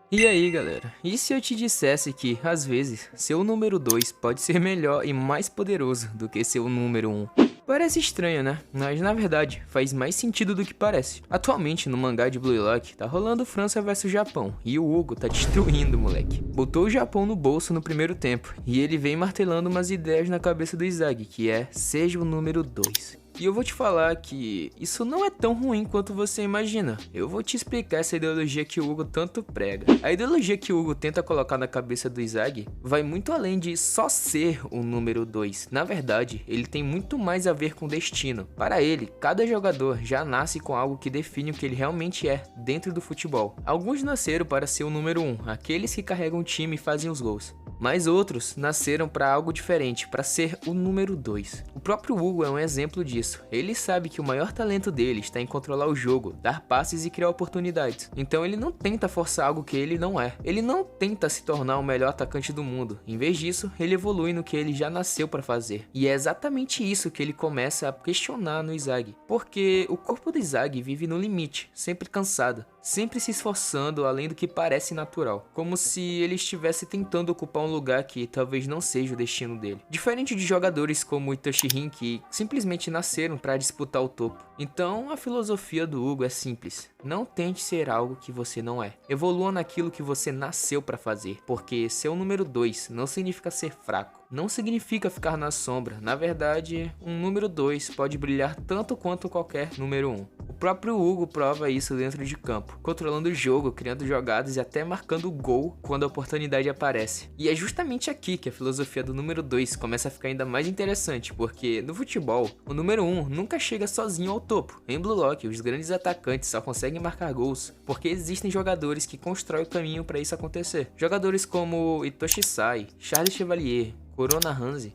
E aí galera, e se eu te dissesse que, às vezes, seu número 2 pode ser melhor e mais poderoso do que seu número 1? Parece estranho, né? Mas na verdade, faz mais sentido do que parece. Atualmente, no mangá de Blue Lock, tá rolando França versus Japão, e o Hugo tá destruindo, moleque. Botou o Japão no bolso no primeiro tempo, e ele vem martelando umas ideias na cabeça do Izagi, que é, seja o número 2. E eu vou te falar que isso não é tão ruim quanto você imagina. Eu vou te explicar essa ideologia que o Hugo tanto prega. A ideologia que o Hugo tenta colocar na cabeça do Izagi vai muito além de só ser o número 2. Na verdade, ele tem muito mais a ver com destino. Para ele, cada jogador já nasce com algo que define o que ele realmente é dentro do futebol. Alguns nasceram para ser o número 1, aqueles que carregam o time e fazem os gols. Mas outros nasceram para algo diferente, para ser o número 2. O próprio Hugo é um exemplo disso. Ele sabe que o maior talento dele está em controlar o jogo, dar passes e criar oportunidades. Então ele não tenta forçar algo que ele não é. Ele não tenta se tornar o melhor atacante do mundo. Em vez disso, ele evolui no que ele já nasceu para fazer. E é exatamente isso que ele começa a questionar no Izagi. Porque o corpo do Izagi vive no limite, sempre cansado, sempre se esforçando além do que parece natural, como se ele estivesse tentando ocupar um lugar que talvez não seja o destino dele. Diferente de jogadores como Itoshirin, que simplesmente nasceram para disputar o topo. Então a filosofia do Hugo é simples: não tente ser algo que você não é. Evolua naquilo que você nasceu para fazer, porque ser o número 2 não significa ser fraco. Não significa ficar na sombra. Na verdade, um número 2 pode brilhar tanto quanto qualquer número 1. O próprio Hugo prova isso dentro de campo, controlando o jogo, criando jogadas e até marcando gol quando a oportunidade aparece. E é justamente aqui que a filosofia do número 2 começa a ficar ainda mais interessante, porque no futebol, o número 1 nunca chega sozinho ao topo. Em Blue Lock, os grandes atacantes só conseguem marcar gols porque existem jogadores que constroem o caminho para isso acontecer. Jogadores como Itoshi Sai, Charles Chevalier, Corona Hanzi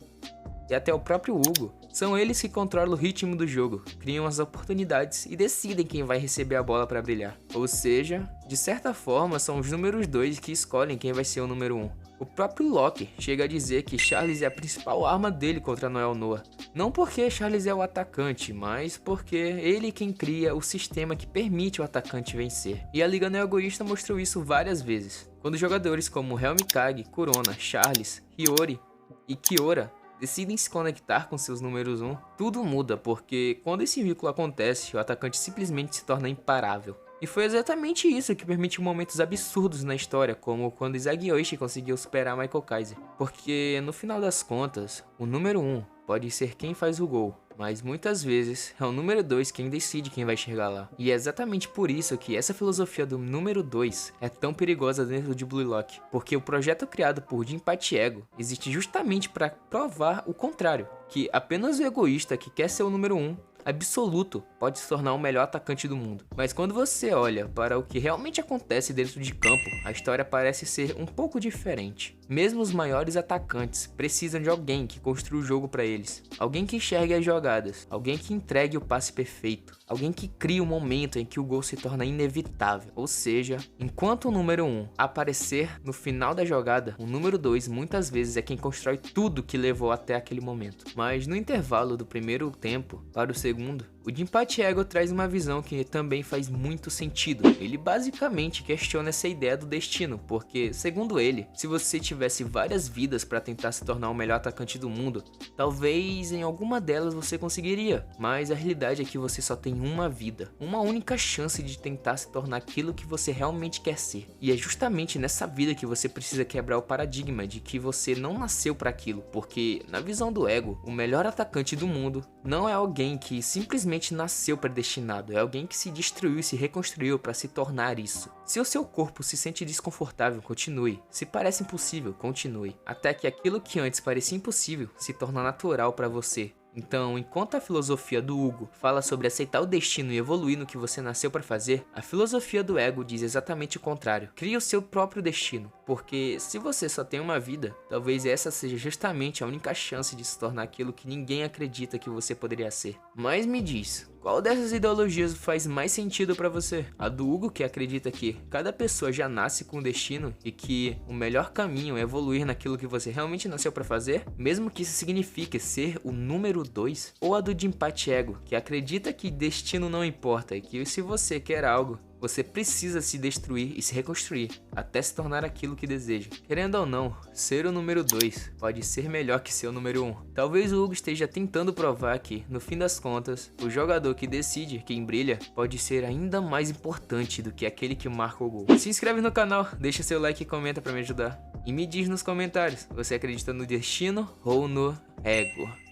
e até o próprio Hugo. São eles que controlam o ritmo do jogo, criam as oportunidades e decidem quem vai receber a bola para brilhar. Ou seja, de certa forma, são os números 2 que escolhem quem vai ser o número 1. O próprio Locke chega a dizer que Charles é a principal arma dele contra Noel Noah. Não porque Charles é o atacante, mas porque ele quem cria o sistema que permite o atacante vencer. E a Liga Neo-Egoísta mostrou isso várias vezes, quando jogadores como Helmikage, Kurona, Charles, Hiyori e Kiora decidem se conectar com seus números 1, tudo muda, porque quando esse vínculo acontece, o atacante simplesmente se torna imparável. E foi exatamente isso que permitiu momentos absurdos na história, como quando Izagi Oishi conseguiu superar Michael Kaiser. Porque, no final das contas, o número 1 pode ser quem faz o gol, mas muitas vezes é o número 2 quem decide quem vai chegar lá. E é exatamente por isso que essa filosofia do número 2 é tão perigosa dentro de Blue Lock, porque o projeto criado por Jinpachi Ego existe justamente para provar o contrário, que apenas o egoísta que quer ser o número 1 absoluto pode se tornar o melhor atacante do mundo. Mas quando você olha para o que realmente acontece dentro de campo, a história parece ser um pouco diferente. Mesmo os maiores atacantes precisam de alguém que construa o jogo para eles, alguém que enxergue as jogadas, alguém que entregue o passe perfeito, alguém que crie o momento em que o gol se torna inevitável. Ou seja, enquanto o número 1 aparecer no final da jogada, o número 2 muitas vezes é quem constrói tudo que levou até aquele momento. Mas no intervalo do primeiro tempo para o segundo, o Jinpachi Ego traz uma visão que também faz muito sentido. Ele basicamente questiona essa ideia do destino, porque, segundo ele, se você tivesse várias vidas para tentar se tornar o melhor atacante do mundo, talvez em alguma delas você conseguiria, mas a realidade é que você só tem uma vida, uma única chance de tentar se tornar aquilo que você realmente quer ser. E é justamente nessa vida que você precisa quebrar o paradigma de que você não nasceu para aquilo, porque, na visão do Ego, o melhor atacante do mundo não é alguém que simplesmente nasceu predestinado, é alguém que se destruiu e se reconstruiu para se tornar isso. Se o seu corpo se sente desconfortável, continue. Se parece impossível, continue. Até que aquilo que antes parecia impossível se torna natural para você. Então, enquanto a filosofia do Hugo fala sobre aceitar o destino e evoluir no que você nasceu para fazer, a filosofia do Ego diz exatamente o contrário. Crie o seu próprio destino, porque se você só tem uma vida, talvez essa seja justamente a única chance de se tornar aquilo que ninguém acredita que você poderia ser. Mas me diz, qual dessas ideologias faz mais sentido pra você? A do Hugo, que acredita que cada pessoa já nasce com um destino e que o melhor caminho é evoluir naquilo que você realmente nasceu pra fazer, mesmo que isso signifique ser o número 2? Ou a do Jinpachi Ego, que acredita que destino não importa e que se você quer algo, você precisa se destruir e se reconstruir, até se tornar aquilo que deseja. Querendo ou não, ser o número 2 pode ser melhor que ser o número 1. Talvez o Hugo esteja tentando provar que, no fim das contas, o jogador que decide quem brilha pode ser ainda mais importante do que aquele que marca o gol. Se inscreve no canal, deixa seu like e comenta pra me ajudar. E me diz nos comentários, você acredita no destino ou no ego?